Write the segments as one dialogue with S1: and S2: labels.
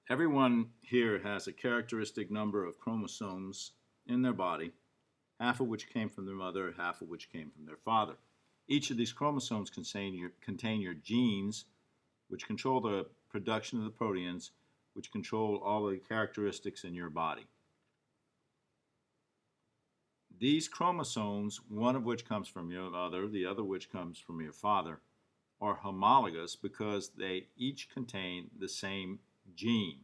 S1: Everyone here has a characteristic number of chromosomes in their body, half of which came from their mother, half of which came from their father. Each of these chromosomes contain your genes, which control the production of the proteins, which control all the characteristics in your body. These chromosomes, one of which comes from your mother, the other which comes from your father, are homologous because they each contain the same gene,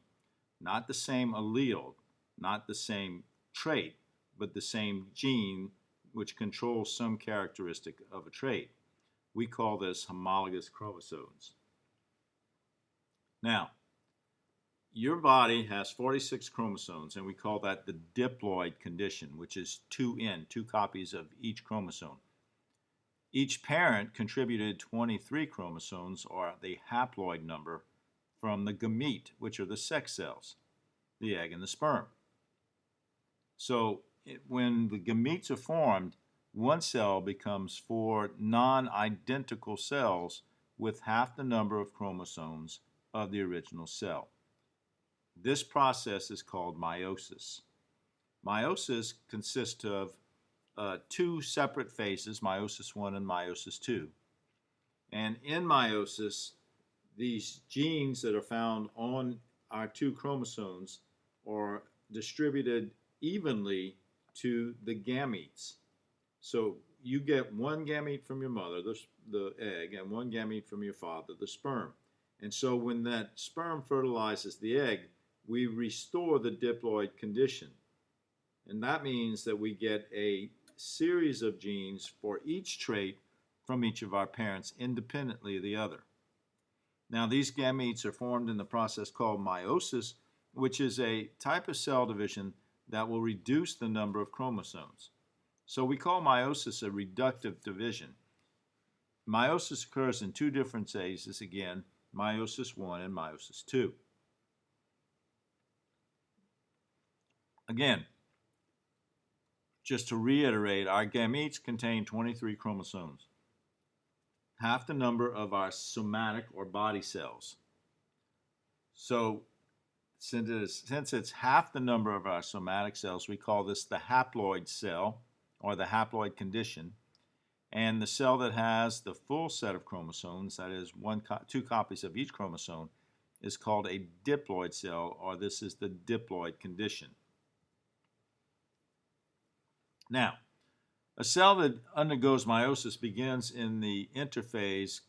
S1: not the same allele, not the same trait, but the same gene which controls some characteristic of a trait. We call this homologous chromosomes. Now, your body has 46 chromosomes, and we call that the diploid condition, which is 2N, two copies of each chromosome. Each parent contributed 23 chromosomes, or the haploid number, from the gamete, which are the sex cells, the egg and the sperm. So when the gametes are formed, one cell becomes four non-identical cells with half the number of chromosomes of the original cell. This process is called meiosis. Meiosis consists of two separate phases, meiosis 1 and meiosis 2. And in meiosis, these genes that are found on our two chromosomes are distributed evenly to the gametes. So you get one gamete from your mother, the egg, and one gamete from your father, the sperm. And so when that sperm fertilizes the egg, we restore the diploid condition. And that means that we get a series of genes for each trait from each of our parents independently of the other. Now, these gametes are formed in the process called meiosis, which is a type of cell division that will reduce the number of chromosomes. So we call meiosis a reductive division. Meiosis occurs in two different phases, again, meiosis 1 and meiosis 2. Again, just to reiterate, our gametes contain 23 chromosomes, half the number of our somatic or body cells. So since it's half the number of our somatic cells, we call this the haploid cell or the haploid condition. And the cell that has the full set of chromosomes, that is two copies of each chromosome, is called a diploid cell, or this is the diploid condition. Now, a cell that undergoes meiosis begins in the interphase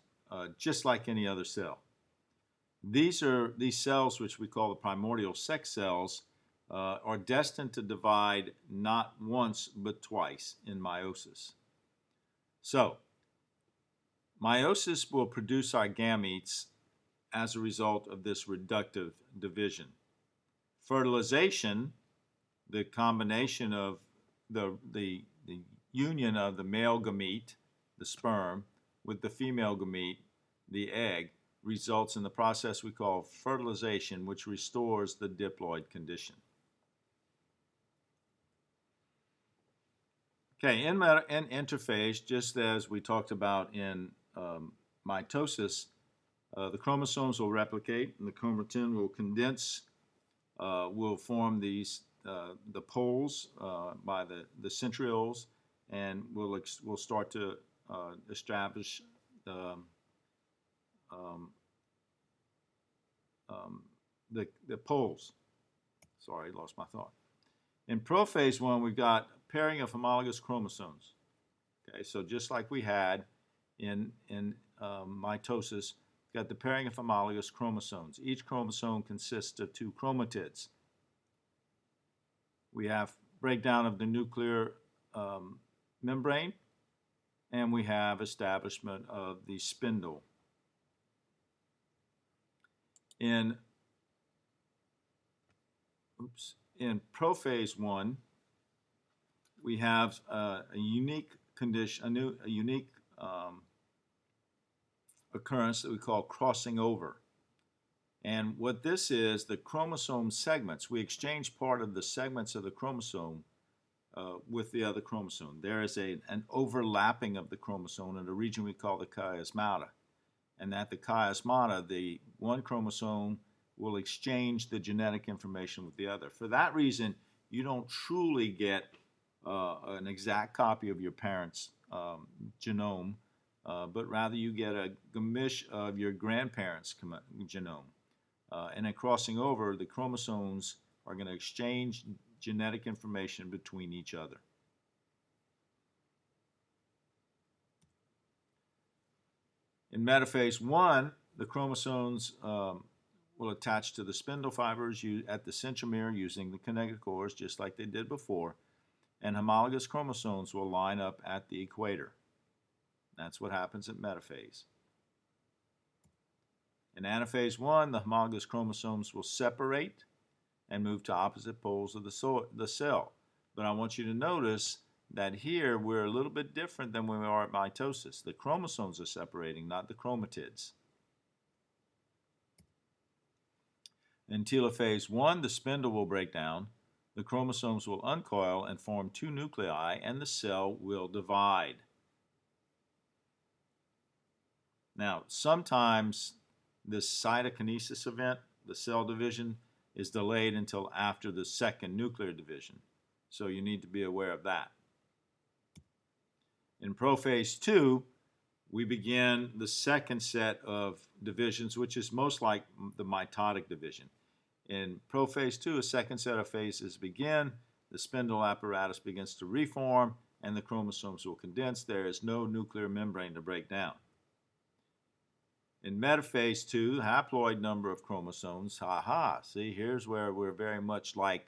S1: just like any other cell. These cells, which we call the primordial sex cells, are destined to divide not once but twice in meiosis. So, meiosis will produce our gametes as a result of this reductive division. Fertilization, the combination of the union of the male gamete, the sperm, with the female gamete, the egg, results in the process we call fertilization, which restores the diploid condition. Okay, in interphase, just as we talked about in mitosis, the chromosomes will replicate, and the chromatin will condense, will form these the poles by the centrioles, and we'll start to establish the poles. Sorry, lost my thought. In prophase 1, we've got pairing of homologous chromosomes. Okay, so just like we had in mitosis, we've got the pairing of homologous chromosomes. Each chromosome consists of two chromatids. We have breakdown of the nuclear membrane, and we have establishment of the spindle. In prophase 1, we have a unique condition, a unique occurrence that we call crossing over. And what this is, the chromosome segments, we exchange part of the segments of the chromosome with the other chromosome. There is an overlapping of the chromosome in a region we call the chiasmata. And at the chiasmata, the one chromosome will exchange the genetic information with the other. For that reason, you don't truly get an exact copy of your parent's genome, but rather you get a gamish of your grandparents' genome. And in crossing over, the chromosomes are going to exchange genetic information between each other. In metaphase 1, the chromosomes will attach to the spindle fibers at the centromere using the kinetochores, just like they did before, and homologous chromosomes will line up at the equator. That's what happens at metaphase. In anaphase 1, the homologous chromosomes will separate and move to opposite poles of the cell. But I want you to notice that here we're a little bit different than when we are at mitosis. The chromosomes are separating, not the chromatids. In telophase 1, the spindle will break down, the chromosomes will uncoil and form two nuclei, and the cell will divide. Now, sometimes this cytokinesis event, the cell division, is delayed until after the second nuclear division. So you need to be aware of that. In prophase 2, we begin the second set of divisions, which is most like the mitotic division. In prophase 2, a second set of phases begin, the spindle apparatus begins to reform, and the chromosomes will condense. There is no nuclear membrane to break down. In metaphase 2, haploid number of chromosomes, see, here's where we're very much like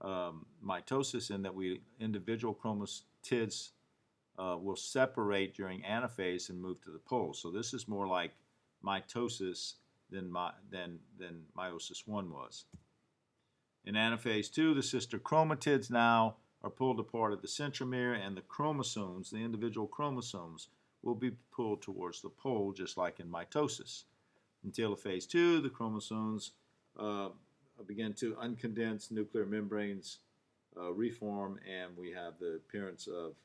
S1: mitosis in that individual chromatids will separate during anaphase and move to the poles. So this is more like mitosis than meiosis 1 was. In anaphase 2, the sister chromatids now are pulled apart at the centromere, and the chromosomes, the individual chromosomes, will be pulled towards the pole, just like in mitosis. In telophase 2, the chromosomes begin to uncondense, nuclear membranes reform, and we have the appearance of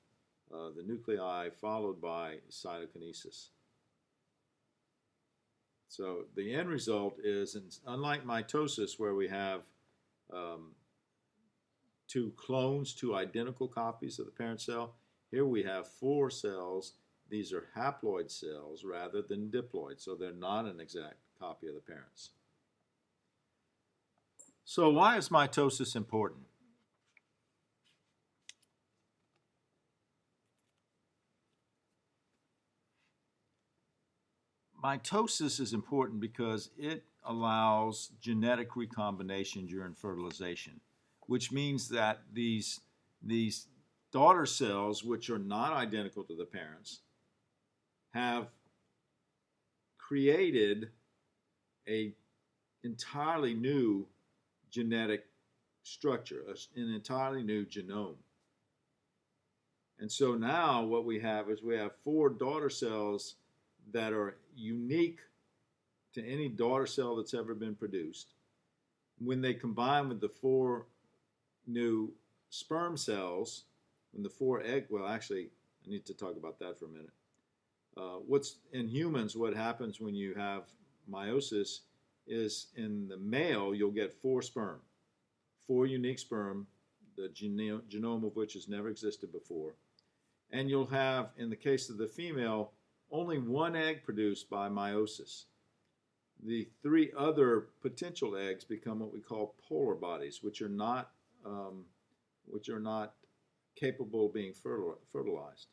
S1: the nuclei followed by cytokinesis. So the end result is, unlike mitosis where we have two clones, two identical copies of the parent cell, here we have 4 cells. These are haploid cells rather than diploid, so they're not an exact copy of the parents. So why is mitosis important? Mitosis is important because it allows genetic recombination during fertilization, which means that these daughter cells, which are not identical to the parents, have created an entirely new genetic structure, an entirely new genome. And so now what we have is we have 4 daughter cells that are unique to any daughter cell that's ever been produced. When they combine with the 4 new sperm cells, when the 4 egg, well, actually, I need to talk about that for a minute. What's in humans, what happens when you have meiosis is in the male, you'll get 4 sperm, 4 unique sperm, the genome of which has never existed before. And you'll have, in the case of the female, only 1 egg produced by meiosis. The 3 other potential eggs become what we call polar bodies, which are not capable of being fertilized.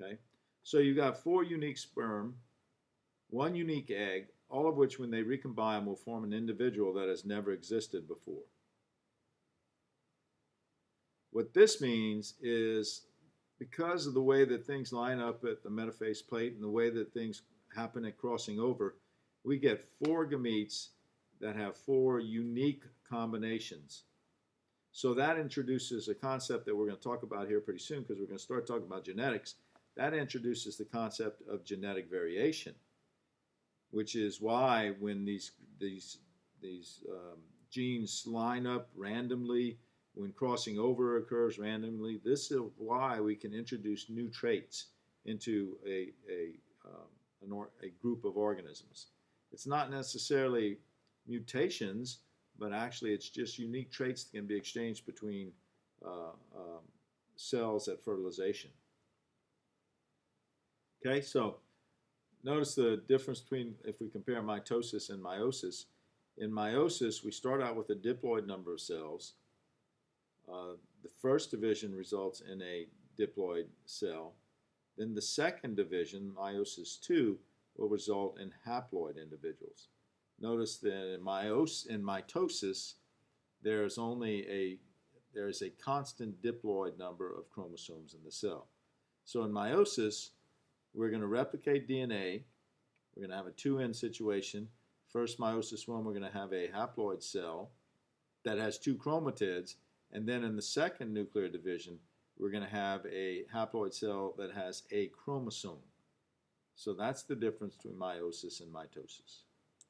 S1: Okay, so you got 4 unique sperm, 1 unique egg, all of which, when they recombine, will form an individual that has never existed before. What this means is, because of the way that things line up at the metaphase plate and the way that things happen at crossing over, we get 4 gametes that have 4 unique combinations. So that introduces a concept that we're going to talk about here pretty soon, because we're going to start talking about genetics. That introduces the concept of genetic variation, which is why when these genes line up randomly, when crossing over occurs randomly, this is why we can introduce new traits into a group of organisms. It's not necessarily mutations, but actually it's just unique traits that can be exchanged between cells at fertilization. Okay, so notice the difference between if we compare mitosis and meiosis. In meiosis, we start out with a diploid number of cells. The first division results in a diploid cell. Then the second division, meiosis 2, will result in haploid individuals. Notice that in mitosis, there is a constant diploid number of chromosomes in the cell. So in meiosis, we're going to replicate DNA. We're going to have a 2N situation. First meiosis 1, we're going to have a haploid cell that has 2 chromatids, and then in the second nuclear division, we're going to have a haploid cell that has a chromosome. So that's the difference between meiosis and mitosis.